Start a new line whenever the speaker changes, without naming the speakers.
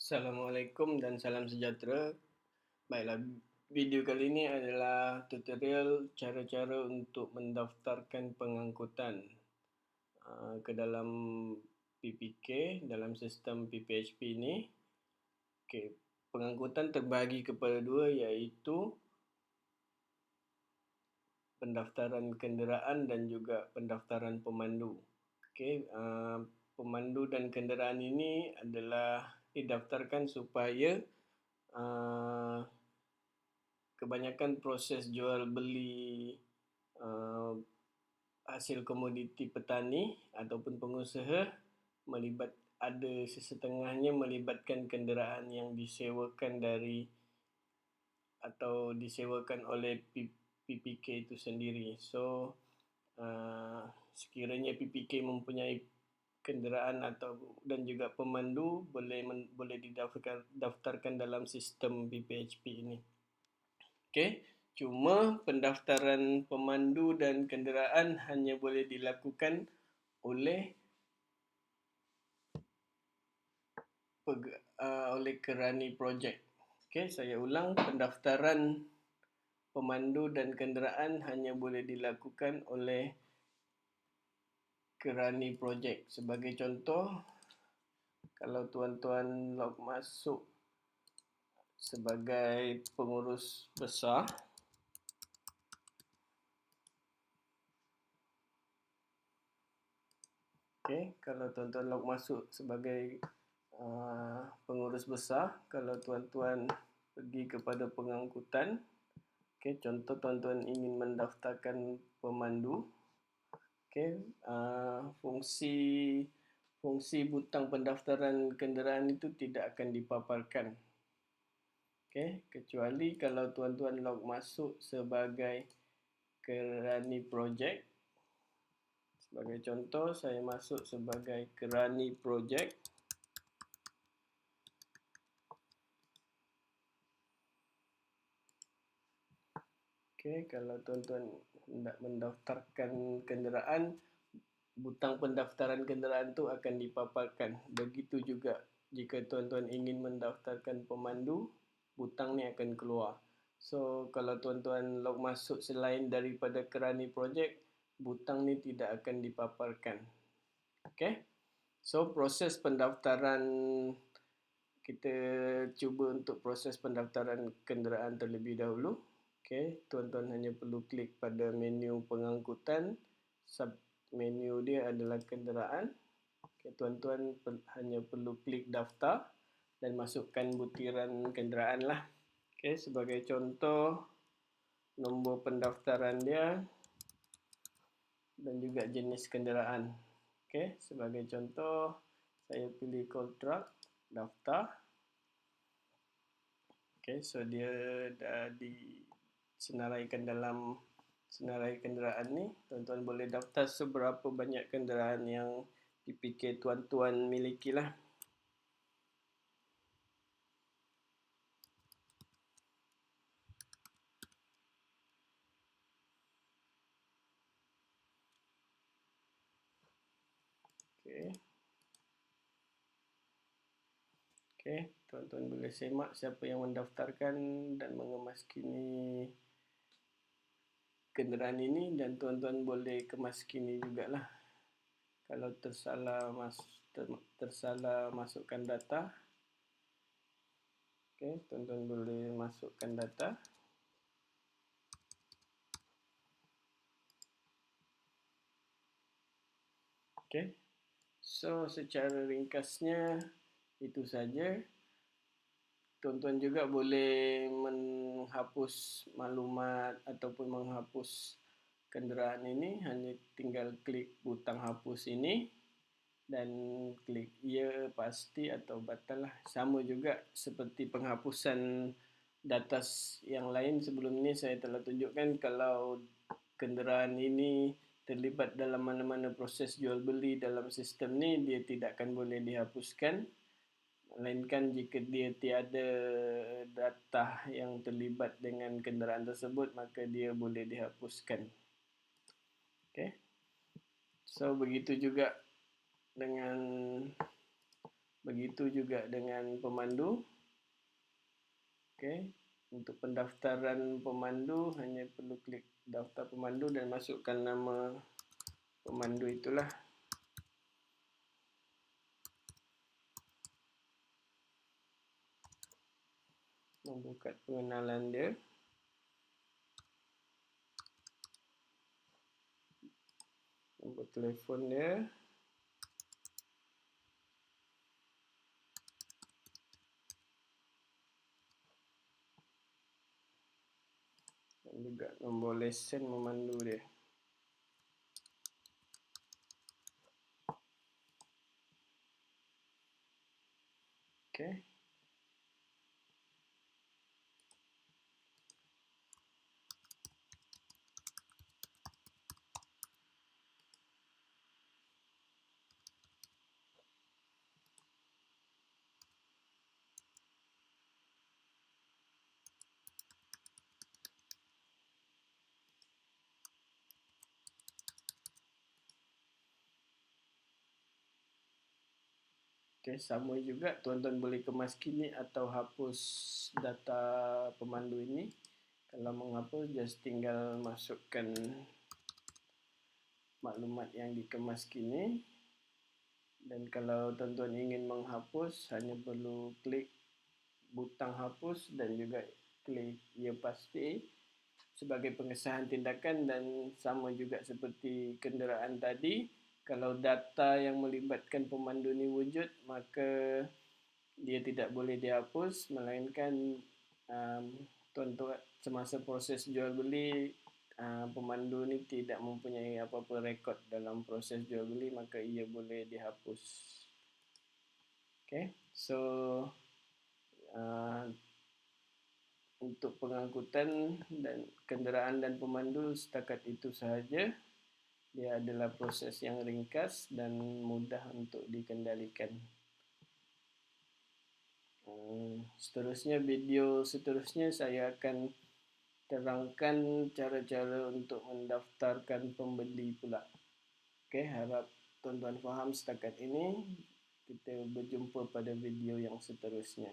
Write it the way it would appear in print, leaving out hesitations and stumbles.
Assalamualaikum dan salam sejahtera. Baiklah, video kali ini adalah tutorial cara-cara untuk mendaftarkan pengangkutan ke dalam PPK dalam sistem PPHP ini. Okey, pengangkutan terbahagi kepada dua, iaitu pendaftaran kenderaan dan juga pendaftaran pemandu. Okey, pemandu dan kenderaan ini adalah didaftarkan supaya kebanyakan proses jual beli hasil komoditi petani ataupun pengusaha ada sesetengahnya melibatkan kenderaan yang disewakan dari atau disewakan oleh PPK itu sendiri. So sekiranya PPK mempunyai kenderaan dan juga pemandu, boleh didaftarkan dalam sistem PPHP ini. Okey, cuma pendaftaran pemandu dan kenderaan hanya boleh dilakukan oleh kerani projek. Okey, saya ulang, pendaftaran pemandu dan kenderaan hanya boleh dilakukan oleh kerani projek. Sebagai contoh, kalau tuan-tuan log masuk sebagai pengurus besar, okey, kalau tuan-tuan log masuk sebagai pengurus besar, kalau tuan-tuan pergi kepada pengangkutan, okey, contoh tuan-tuan ingin mendaftarkan pemandu, okey, fungsi butang pendaftaran kenderaan itu tidak akan dipaparkan. Okey, kecuali kalau tuan-tuan log masuk sebagai kerani projek. Sebagai contoh, saya masuk sebagai kerani projek. Okey, kalau tuan-tuan hendak mendaftarkan kenderaan, butang pendaftaran kenderaan itu akan dipaparkan. Begitu juga jika tuan-tuan ingin mendaftarkan pemandu, butang ni akan keluar. So, kalau tuan-tuan log masuk selain daripada kerani projek, butang ni tidak akan dipaparkan. Okey. So, proses pendaftaran, kita cuba untuk proses pendaftaran kenderaan terlebih dahulu. Okey, tuan-tuan hanya perlu klik pada menu pengangkutan. Sub menu dia adalah kenderaan. Okay, tuan-tuan hanya perlu klik daftar dan masukkan butiran kenderaan lah. Okay, sebagai contoh, nombor pendaftaran dia dan juga jenis kenderaan. Okay, sebagai contoh, saya pilih cold truck, daftar. Okay, so dia dah disenaraikan dalam senarai kenderaan ni. Tuan-tuan boleh daftar seberapa banyak kenderaan yang PPK tuan-tuan miliki lah. Okay. Okay, tuan-tuan boleh semak siapa yang mendaftarkan dan mengemaskini kenderaan ini, dan tuan-tuan boleh kemaskini jugalah. Kalau tersalah masukkan data, okay, tuan-tuan boleh masukkan data. Okay, so secara ringkasnya itu saja. Tuan-tuan juga boleh menghapus maklumat ataupun menghapus kenderaan ini, hanya tinggal klik butang hapus ini dan klik ya, pasti atau batal lah. Sama juga seperti penghapusan data yang lain sebelum ini saya telah tunjukkan. Kalau kenderaan ini terlibat dalam mana-mana proses jual beli dalam sistem ni, dia tidak akan boleh dihapuskan, melainkan jika dia tiada data yang terlibat dengan kenderaan tersebut, maka dia boleh dihapuskan. Okay. So, begitu juga dengan Begitu juga dengan pemandu. Okey, untuk pendaftaran pemandu hanya perlu klik daftar pemandu dan masukkan nama pemandu itulah. Membuka pengenalan dia. Nombor telefon dia. Dan juga nombor lesen memandu dia. Okey. Okey, sama juga tuan-tuan boleh kemaskini atau hapus data pemandu ini. Kalau menghapus, just tinggal masukkan maklumat yang dikemaskini. Dan kalau tuan-tuan ingin menghapus, hanya perlu klik butang hapus dan juga klik ya pasti sebagai pengesahan tindakan. Dan sama juga seperti kenderaan tadi, kalau data yang melibatkan pemandu ini wujud, maka dia tidak boleh dihapus, melainkan tuan-tuan semasa proses jual beli pemandu ni tidak mempunyai apa-apa rekod dalam proses jual beli, maka ia boleh dihapus. Okay, so untuk pengangkutan dan kenderaan dan pemandu setakat itu sahaja. Dia adalah proses yang ringkas dan mudah untuk dikendalikan. Seterusnya, video seterusnya saya akan terangkan cara-cara untuk mendaftarkan pembeli pula. Okey, harap tuan-tuan faham setakat ini. Kita berjumpa pada video yang seterusnya.